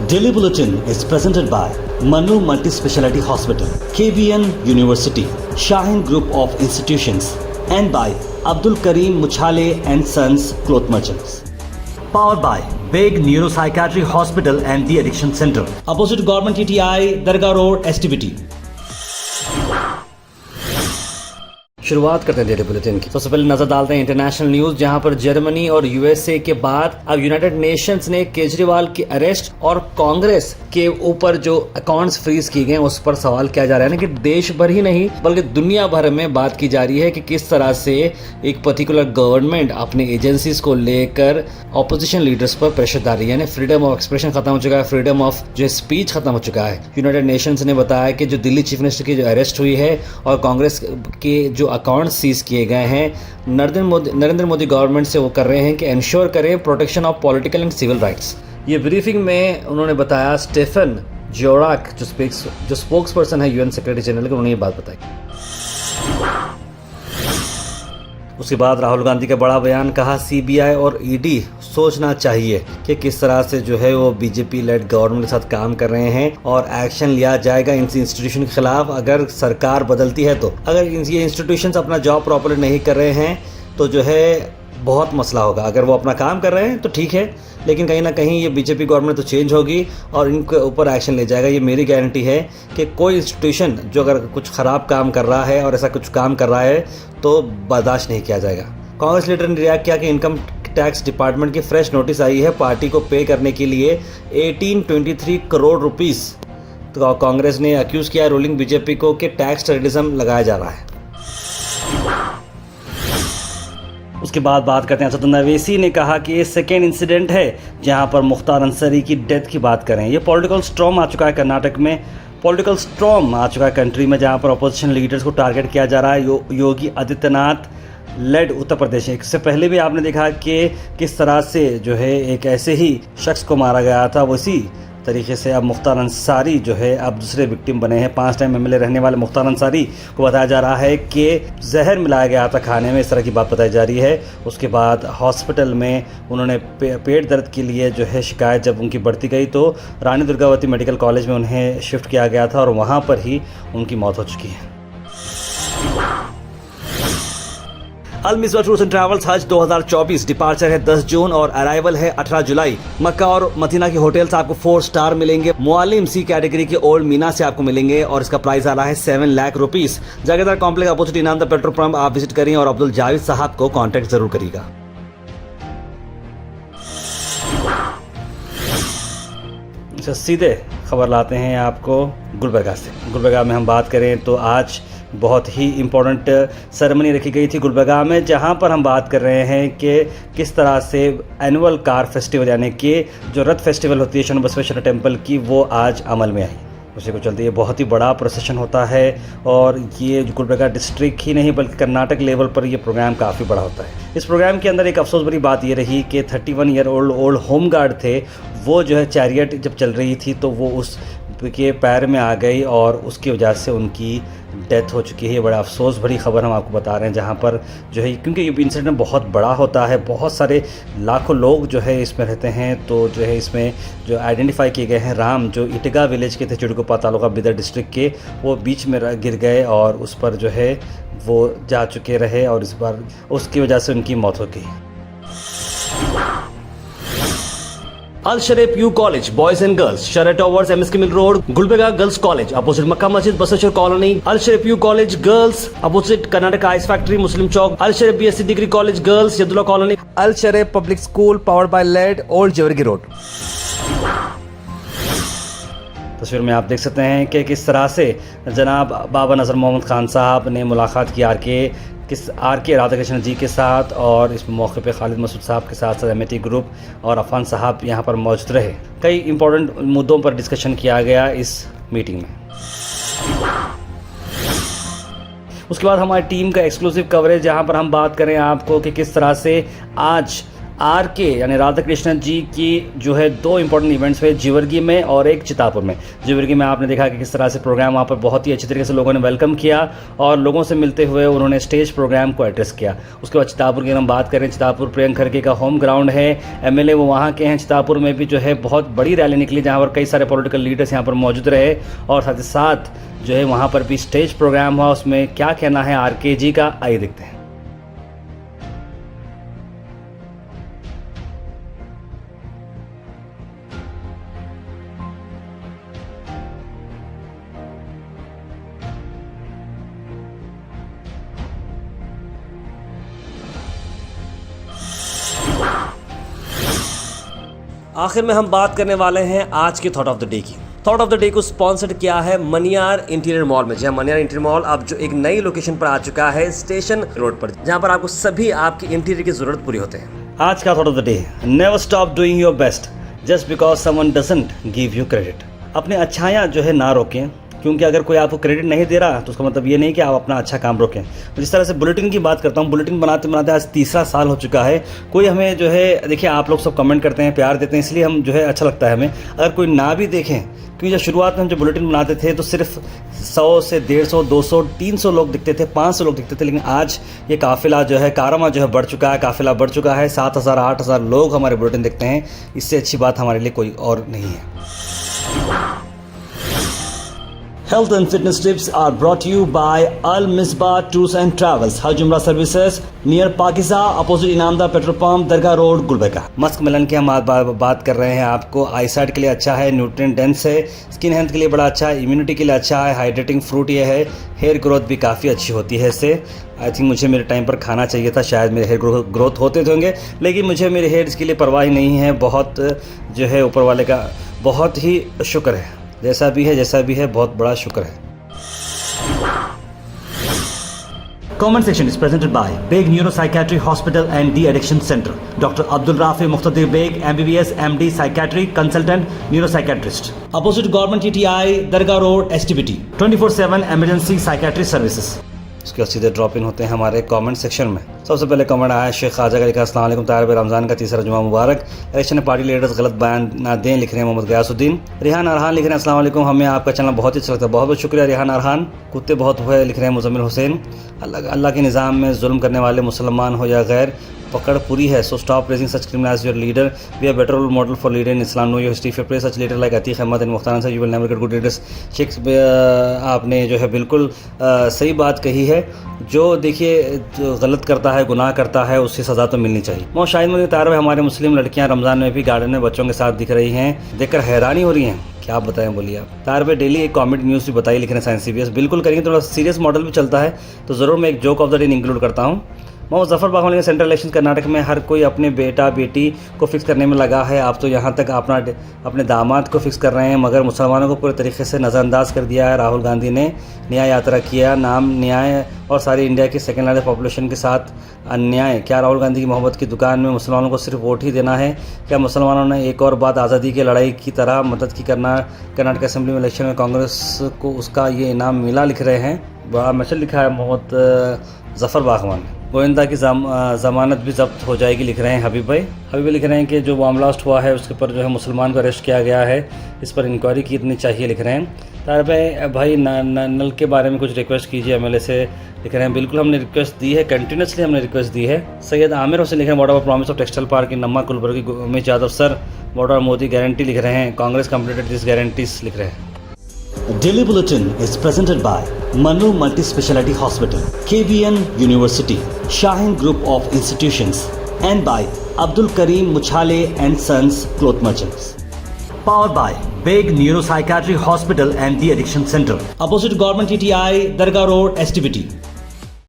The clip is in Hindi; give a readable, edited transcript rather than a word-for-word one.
Daily Bulletin is presented by Manu Multi-Speciality Hospital, KBN University, Shaheen Group of Institutions, and by Abdul Karim Muchale and Sons Cloth Merchants. Powered by Big Neuropsychiatry Hospital and the Addiction Center, opposite Government TTI, Dargah Road, STBT. शुरुआत करते हैं डेली बुलेटिन की। सबसे पहले नजर डालते हैं इंटरनेशनल न्यूज, जहां पर जर्मनी और यूएसए के बाद अब यूनाइटेड नेशंस ने केजरीवाल की अरेस्ट और कांग्रेस के ऊपर जो अकाउंट्स फ्रीज किए गए उस पर सवाल किया जा रहा है ना कि देश भर ही नहीं बल्कि दुनिया भर में बात की जा रही है कि किस तरह से एक पर्टिकुलर गवर्नमेंट अपने एजेंसीज को लेकर ऑपोजिशन लीडर्स पर प्रेशर डाल रही है। फ्रीडम ऑफ एक्सप्रेशन खत्म हो चुका है, फ्रीडम ऑफ जो स्पीच खत्म हो चुका है। यूनाइटेड नेशंस ने बताया कि जो दिल्ली चीफ मिनिस्टर की जो अरेस्ट हुई है और कांग्रेस के जो अकाउंट सीज किए गए हैं, नरेंद्र मोदी गवर्नमेंट से वो कर रहे हैं कि इंश्योर करें protection of political and civil rights. ये ब्रीफिंग में उन्होंने बताया, स्टेफन जोराक जो स्पोक्स पर्सन है यूएन सेक्रेटरी जनरल के, उन्होंने ये बात बताई। उसके बाद राहुल गांधी का बड़ा बयान, कहा सीबीआई और ईडी सोचना चाहिए कि किस तरह से जो है वो बीजेपी लेड गवर्नमेंट के साथ काम कर रहे हैं और एक्शन लिया जाएगा इन इंस्टीट्यूशन के खिलाफ अगर सरकार बदलती है तो। अगर ये इंस्टीट्यूशंस अपना जॉब प्रॉपर्ली नहीं कर रहे हैं तो जो है बहुत मसला होगा। अगर वो अपना काम कर रहे हैं तो ठीक है, लेकिन कहीं ना कहीं ये बीजेपी गवर्नमेंट तो चेंज होगी और इनके ऊपर एक्शन ले जाएगा। ये मेरी गारंटी है कि कोई इंस्टीट्यूशन जो अगर कुछ ख़राब काम कर रहा है और ऐसा कुछ काम कर रहा है तो बर्दाश्त नहीं किया जाएगा। कांग्रेस लीडर ने रिएक्ट किया कि इनकम टैक्स डिपार्टमेंट की फ्रेश नोटिस आई है पार्टी को पे करने के लिए 1823 करोड़ रुपीस। तो कांग्रेस ने अक्यूज़ किया रूलिंग बीजेपी को कि टैक्स टेररिज्म लगाया जा रहा है। उसके बाद बात करते हैं सदन अवैसी ने कहा कि ये सेकेंड इंसिडेंट है जहां पर मुख्तार अंसारी की डेथ की बात करें। ये पॉलिटिकल स्टॉर्म आ चुका है कर्नाटक में, पॉलिटिकल स्टॉर्म आ चुका है कंट्री में, जहां पर अपोजिशन लीडर्स को टारगेट किया जा रहा है। योगी आदित्यनाथ लेड उत्तर प्रदेश, इससे पहले भी आपने देखा कि किस तरह से जो है एक ऐसे ही शख्स को मारा गया था, उसी तरीके से अब मुख्तार अंसारी जो है अब दूसरे विक्टिम बने हैं। 5 टाइम एमएलए रहने वाले मुख्तार अंसारी को बताया जा रहा है कि जहर मिलाया गया था खाने में, इस तरह की बात बताई जा रही है। उसके बाद हॉस्पिटल में उन्होंने पेट दर्द के लिए जो है शिकायत जब उनकी बढ़ती गई तो रानी दुर्गावती मेडिकल कॉलेज में उन्हें शिफ्ट किया गया था और वहाँ पर ही उनकी मौत हो चुकी है। अल मिसबा टूर्स एंड ट्रैवल्स हज 2024 डिपार्चर है 10 जून और अराइवल है 18 जुलाई। मक्का और मदीना के होटल्स आपको 4 स्टार मिलेंगे। मुआलिम सी कैटेगरी के ओल्ड मीना से आपको मिलेंगे और इसका प्राइस आ रहा है 7 लाख रुपीस। जागीरदार कॉम्प्लेक्स अपोजिट इनाम द पेट्रोल पंप आप विजिट करिए और अब्दुल जावेद साहब को कांटेक्ट जरूर करिएगा। सीधे खबर लाते हैं आपको गुलबर्गा से। गुलबर्गा में हम बात करें तो आज बहुत ही इम्पोर्टेंट सेरेमनी रखी गई थी गुलबर्गा में, जहां पर हम बात कर रहे हैं कि किस तरह से एनुअल कार फेस्टिवल यानी कि जो रथ फेस्टिवल होती है शरण बसवेश्वर टेम्पल की, वो आज अमल में आई। उसी को चलते ये बहुत ही बड़ा प्रोसेशन होता है और ये गुलबर्गा डिस्ट्रिक्ट ही नहीं बल्कि कर्नाटक लेवल पर ये प्रोग्राम काफ़ी बड़ा होता है। इस प्रोग्राम के अंदर एक अफसोस भरी बात ये रही कि 31 ईयर ओल्ड होम गार्ड थे, वो जो है चैरियट जब चल रही थी तो वो उस के पैर में आ गई और उसकी वजह से उनकी डेथ हो चुकी है। ये बड़ा अफसोस भरी खबर हम आपको बता रहे हैं, जहाँ पर जो है क्योंकि ये इंसिडेंट बहुत बड़ा होता है, बहुत सारे लाखों लोग जो है इसमें रहते हैं। तो जो है इसमें जो आइडेंटिफाई किए गए हैं राम जो इटगा विलेज के थे चिड़कुपा तालुका बिदर डिस्ट्रिक्ट के, वो बीच में गिर गए और उस पर जो है वो जा चुके रहे और इस बार उसकी वजह से उनकी मौत हो गई। Al Shareef U college boys and girls शरह towers MSK mill road Gulbarga girls college opposite Makka Masjid Basaveshwar colony. Al Shareef U college girls opposite Karnataka ice factory Muslim Chowk. Al Shareef BSc degree college girls Yadullah colony. Al Shareef public school powered by led old Jewargi road. तस्वीर में आप देख सकते हैं कि किस तरह से जनाब बाबा नज़र मोहम्मद खान साहब ने मुलाकात की आर के राधाकृष्ण जी के साथ और इस मौके पे खालिद मसूद साहब के साथ एमएटी ग्रुप और अफान साहब यहाँ पर मौजूद रहे। कई इंपॉर्टेंट मुद्दों पर डिस्कशन किया गया इस मीटिंग में। उसके बाद हमारी टीम का एक्सक्लूसिव कवरेज, जहाँ पर हम बात करें आपको कि किस तरह से आज RK यानी राधा कृष्णन जी की जो है 2 इंपॉर्टेंट इवेंट्स हुए, जीवर्गी में और एक चितापुर में। जीवर्गी में आपने देखा कि किस तरह से प्रोग्राम वहाँ पर बहुत ही अच्छी तरीके से लोगों ने वेलकम किया और लोगों से मिलते हुए उन्होंने स्टेज प्रोग्राम को एड्रेस किया। उसके बाद चितापुर की हम बात करें, चितापुर प्रियंक खड़गे का होम ग्राउंड है, MLA वो वहाँ के हैं। चितापुर में भी जो है बहुत बड़ी रैली निकली जहाँ पर कई सारे पॉलिटिकल लीडर्स यहाँ पर मौजूद रहे और साथ ही साथ जो है वहाँ पर भी स्टेज प्रोग्राम हुआ। उसमें क्या कहना है RK जी का, आइए देखते हैं। आखिर में हम बात करने वाले हैं आज के थॉट ऑफ द डे की। थॉट ऑफ द डे को स्पॉन्सर्ड किया है मनियार इंटीरियर मॉल में। जहां मनियार इंटीरियर मॉल अब जो एक नई लोकेशन पर आ चुका है, स्टेशन रोड पर, जहां पर आपको सभी आपकी इंटीरियर की जरूरत पूरी होते हैं। आज का thought of the day, never stop doing your best just because someone doesn't give you credit. अपने अच्छाइयाँ जो है ना रोकें, क्योंकि अगर कोई आपको क्रेडिट नहीं दे रहा तो उसका मतलब ये नहीं कि आप अपना अच्छा काम रोकें। तो जिस तरह से बुलेटिन की बात करता हूँ, बुलेटिन बनाते बनाते आज 3रा साल हो चुका है। कोई हमें जो है, देखिए आप लोग सब कमेंट करते हैं, प्यार देते हैं, इसलिए हम जो है अच्छा लगता है हमें। अगर कोई ना भी देखें, क्योंकि जब शुरुआत में हम जो बुलेटिन बनाते थे तो सिर्फ 100 से 150, 200, 300 लोग दिखते थे, 500 लोग दिखते थे, लेकिन आज ये काफिला जो है, कारवां जो है बढ़ चुका है, काफिला बढ़ चुका है। 7,000, 8,000 लोग हमारे बुलेटिन देखते हैं। इससे अच्छी बात हमारे लिए कोई और नहीं है। Health and fitness tips are brought to you by Al Misbah Tours and Travels, Hajj Umrah Services, near Pakiza, opposite Inamdar petrol pump, Dargah road, Gulbarga. मस्क मिलन की हम बात कर रहे हैं। आपको आईसाइट के लिए अच्छा है, न्यूट्रिएंट डेंस है, स्किन हेल्थ के लिए बड़ा अच्छा है, इम्यूनिटी के लिए अच्छा है, हाइड्रेटिंग फ्रूट ये है, हेयर ग्रोथ भी काफ़ी अच्छी होती है इससे। आई थिंक मुझे मेरे टाइम पर खाना चाहिए था, शायद मेरे हेयर ग्रोथ होते थे होंगे, लेकिन मुझे मेरे हेयर्स के लिए परवाह ही नहीं है। बहुत जो है ऊपर वाले का बहुत ही शुक्र है, जैसा भी है बहुत बड़ा शुक्र है। Comment section is presented by Beg Neuropsychiatry Hospital and De-Addiction Center. Dr. Abdul Rafi Muqtadir Beg, MBBS, MD, Psychiatry, Consultant, Neuropsychiatrist. Opposite Government TTI, Dargah Road, STBT. 24/7 Emergency Psychiatry Services. उसके बाद सीधे ड्रॉप इन होते हैं हमारे कमेंट सेक्शन में। सबसे पहले कमेंट आया शेख खाजा का, लिखा अस्सलाम वालेकुम, तारिब रमज़ान का 3रा जुमा मुबारक। इलेक्शन में पार्टी लीडर्स गलत बयान ना दें, लिख रहे हैं मोहम्मद गयासुद्दीन। रिहान अरहान लिख रहे हैं अस्सलाम वालेकुम, हमें आपका चैनल बहुत ही अच्छा लगता है। बहुत बहुत शुक्रिया रिहान अरहान। कुत्ते बहुत हुए, लिख रहे हैं मुजम्मिल हुसैन। अल्लाह के निज़ाम में जुल्म करने वाले मुसलमान हो या गैर, पकड़ पूरी है, so stop raising such criminals your leader, we are better role model for leader in Islam, know your history favourite such leader like Atiq Ahmed and Mukhtar से, you will never get good leaders. Sheikh आपने जो है बिल्कुल सही बात कही है। जो देखिए जो गलत करता है, गुनाह करता है, उसकी सज़ा तो मिलनी चाहिए। बहुत शाहिद मुझे तारव हमारे मुस्लिम लड़कियां रमज़ान में भी गार्डन में बच्चों के साथ दिख रही हैं, देखकर हैरानी हो रही हैं। क्या आप बताएं, बोलिए आप। तारव डेली एक कॉमेडी न्यूज़ भी बताइए, लिख रहे हैं साइंस CBS। बिल्कुल करेंगे, थोड़ा सीरियस मॉडल भी चलता है तो ज़रूर मैं एक joke of the day include करता हूँ। मोहम्मद जफर बागवानी, सेंट्रल इलेक्शन कर्नाटक में हर कोई अपने बेटा बेटी को फिक्स करने में लगा है। आप तो यहाँ तक अपने दामाद को फिक्स कर रहे हैं, मगर मुसलमानों को पूरे तरीके से नज़रअंदाज कर दिया है। राहुल गांधी ने न्याय यात्रा किया, नाम न्याय और सारी इंडिया की सेकेंड लार्जेस्ट पॉपुलेशन के साथ अन्याय। क्या राहुल गांधी की मोहब्बत की दुकान में मुसलमानों को सिर्फ वोट ही देना है? क्या मुसलमानों ने एक और बात आज़ादी की लड़ाई की तरह मदद की कर्नाटक असेंबली में इलेक्शन में कांग्रेस को उसका ये इनाम मिला, लिख रहे हैं। बड़ा मैसेज लिखा है मोहम्मद जफर बागवान। गोविंदा की ज़मानत भी जब्त हो जाएगी, लिख रहे हैं हबीब भाई। हबीब भाई लिख रहे हैं कि जो बम ब्लास्ट हुआ है उसके ऊपर जो है मुसलमान को अरेस्ट किया गया है, इस पर इंक्वायरी की चाहिए, लिख रहे हैं। तार भाई नल के बारे में कुछ रिक्वेस्ट कीजिए MLA से, लिख रहे हैं। बिल्कुल हमने रिक्वेस्ट दी है, कंटिन्यूसली हमने रिक्वेस्ट दी है। सैयद आमिर हुसैन लिख रहे हैं, what about promise of textile park in Namma Gulbargi, Umesh Yadav sir, what are Modi guarantee, लिख रहे हैं। कांग्रेस कंप्लीटेड दिस गारंटीज, लिख रहे हैं। Daily Bulletin is presented by Manu Multi-Speciality Hospital, KBN University, Shaheen Group of Institutions, and by Abdul Karim Muchale and Sons Cloth Merchants. Powered by Beg Neuropsychiatry Hospital and The Addiction Center, opposite Government TTI, Dargah Road, STBT.